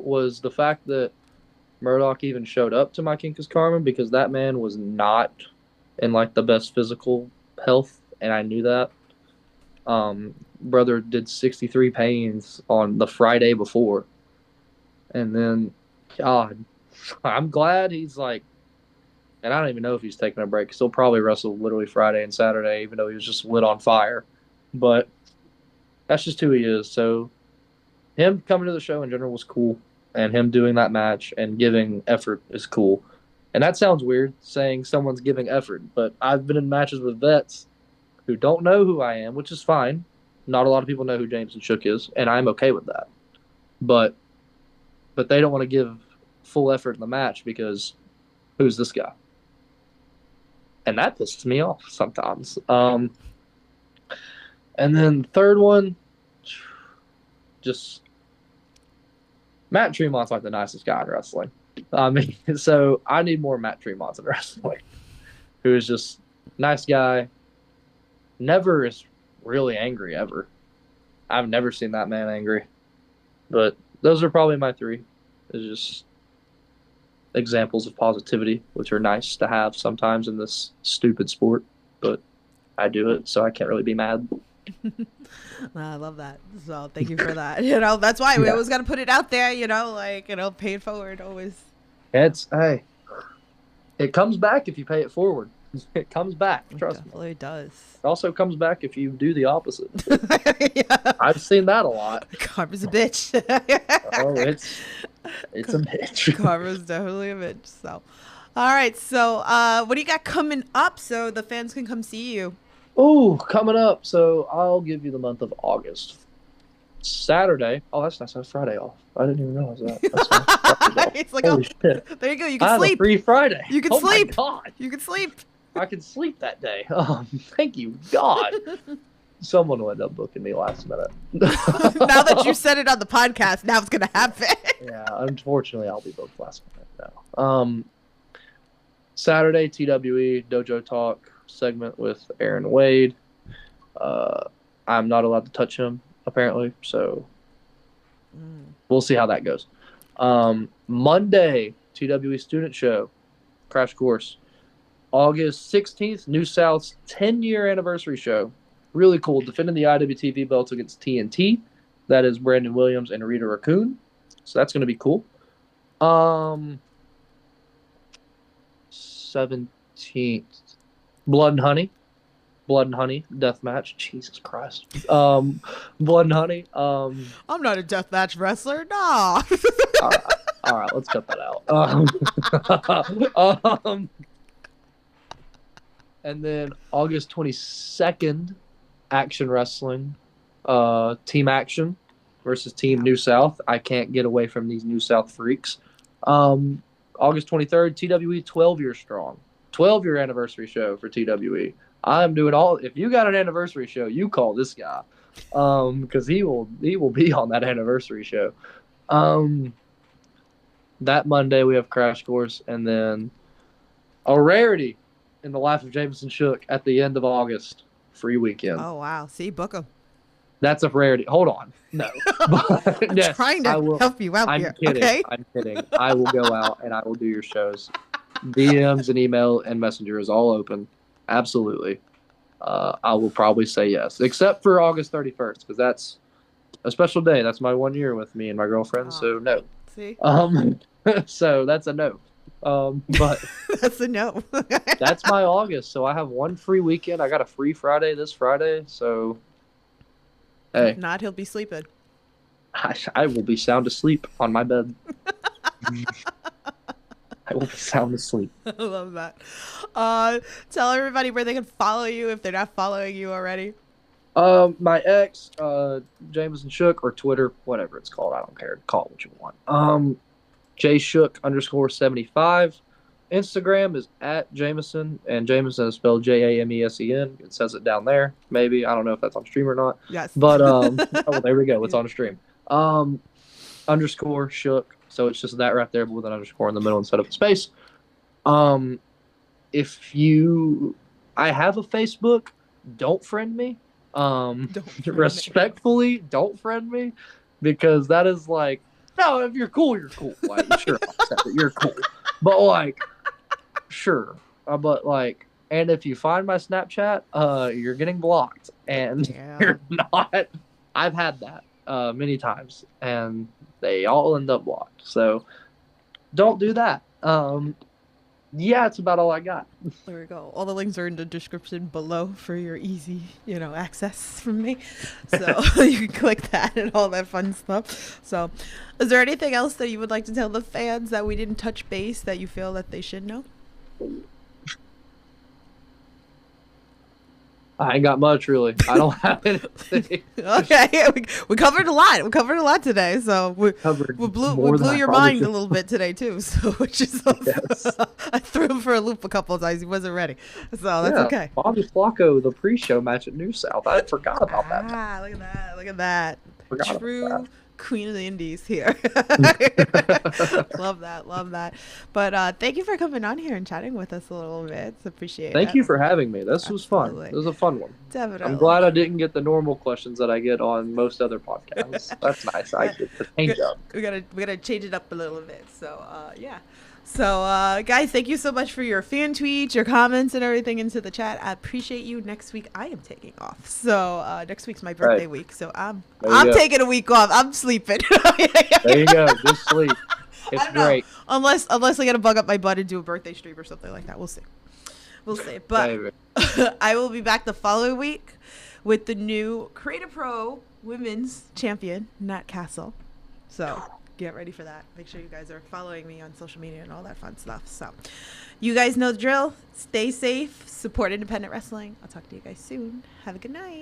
was the fact that Murdoch even showed up to my Kinkus Carmen because that man was not in like the best physical health, and I knew that. Brother did 63 pains on the Friday before. And then, God, I'm glad he's like, and I don't even know if he's taking a break. He'll probably wrestle literally Friday and Saturday, even though he was just lit on fire. But that's just who he is. So him coming to the show in general was cool. And him doing that match and giving effort is cool. And that sounds weird, saying someone's giving effort. But I've been in matches with vets who don't know who I am, which is fine. Not a lot of people know who Jamesen Shook is, and I'm okay with that. But they don't want to give full effort in the match because who's this guy? and that pisses me off sometimes. And then the third one, just Matt Tremont's like the nicest guy in wrestling. I mean, so I need more Matt Tremonts in wrestling, who is just nice guy. Never is really angry ever. I've never seen that man angry. But those are probably my three. It's just examples of positivity, which are nice to have sometimes in this stupid sport. But I do it, so I can't really be mad. I love that. So thank you for that. You know, that's why we always got to put it out there, you know, like, you know, pay it forward always. Hey, it comes back if you pay it forward. It comes back, trust me. Definitely does. It also comes back if you do the opposite. Yeah. I've seen that a lot. Karma's a bitch. Oh, it's a bitch. Karma's definitely a bitch. So, all right. So, what do you got coming up so the fans can come see you? Oh, coming up. So I'll give you the month of August. Saturday. Oh, that's nice. I have Friday off. I didn't even realize that. That's nice. It's like, Holy shit. there you go. You I can have a sleep. free Friday. You can oh sleep. My God. You can sleep. I can sleep that day. Thank you, God. Someone will end up booking me last minute. Now that you said it on the podcast, now it's gonna happen. Yeah, unfortunately, I'll be booked last minute now. Saturday, TWE Dojo Talk segment with Aaron Wade. I'm not allowed to touch him apparently, so we'll see how that goes. Monday, TWE Student Show, Crash Course. August 16th, New South's 10-year anniversary show. Really cool. Defending the IWTV belts against TNT. That is Brandon Williams and Rita Raccoon. So that's going to be cool. 17th, Blood and Honey. Blood and Honey death match. Jesus Christ. Blood and Honey. I'm not a deathmatch wrestler. Nah. All right, let's cut that out. And then August 22nd, Action Wrestling, Team Action versus Team New South. I can't get away from these New South freaks. August 23rd, TWE 12 Year Strong. 12-year anniversary show for TWE. I'm doing all. If you got an anniversary show, you call this guy, because he will be on that anniversary show. That Monday we have Crash Course, and then a rarity in the life of Jamesen Shook at the end of August, free weekend. Oh wow! See, book them. That's a rarity. Hold on, no. I'm trying to help you out here. Kidding. Okay? I'm kidding. I will go out and I will do your shows. DMs and email and messenger is all open. Absolutely. I will probably say yes, except for August 31st, because that's a special day. That's my 1 year with me and my girlfriend. So no. See. So that's a no. But that's a no. That's my August. So I have one free weekend. I got a free Friday this Friday. So hey, If not, he'll be sleeping. I will be sound asleep on my bed. I will be sound asleep. I love that. Tell everybody where they can follow you if they're not following you already. My ex, Jamesen Shook, or Twitter, whatever it's called. I don't care. Call it what you want. JShook_75. Instagram is at Jamesen, and Jamesen is spelled Jamesen. It says it down there. Maybe. I don't know if that's on stream or not. Yes. But, oh, there we go. It's on stream. Underscore Shook. So it's just that right there, but with an underscore in the middle instead of a space. I have a Facebook. Don't friend me. Respectfully, don't friend me, because that is like, no, if you're cool, you're cool. Like, sure, I'll accept it. You're cool. But like, sure. But like, and if you find my Snapchat, you're getting blocked, and you're not. I've had that many times, and they all end up blocked. So don't do that. Yeah, it's about all I got. There we go. All the links are in the description below for your easy, access from me. So you can click that and all that fun stuff. So is there anything else that you would like to tell the fans that we didn't touch base that you feel that they should know? I ain't got much really. I don't have anything. Okay, we covered a lot. We covered a lot today, so we Covered blew more than I your probably mind should. a little bit today too. So which is Yes. I threw him for a loop a couple of times. He wasn't ready, so that's okay. Bobby Flacco, the pre-show match at New South. I forgot about that. Ah, look at that! Look at that! Forgot about True that. queen of the indies here. Love that, love that. But thank you for coming on here and chatting with us a little bit. Appreciate it. Thank you for having me. This was fun. Absolutely. It was a fun one. Definitely. I'm glad I didn't get the normal questions that I get on most other podcasts. That's nice. I get the change up. We gotta change it up a little bit. So yeah. So guys, thank you so much for your fan tweets, your comments, and everything into the chat. I appreciate you. Next week I am taking off. So next week's my birthday week. So I'm There you go. taking a week off. I'm sleeping. There you go. Just sleep. It's I don't know. great. Unless I gotta bug up my butt and do a birthday stream or something like that. We'll see. We'll see. But Maybe. I will be back the following week with the new Creative Pro Women's Champion, Nat Castle. So get ready for that. Make sure you guys are following me on social media and all that fun stuff. So you guys know the drill. Stay safe. Support independent wrestling. I'll talk to you guys soon. Have a good night.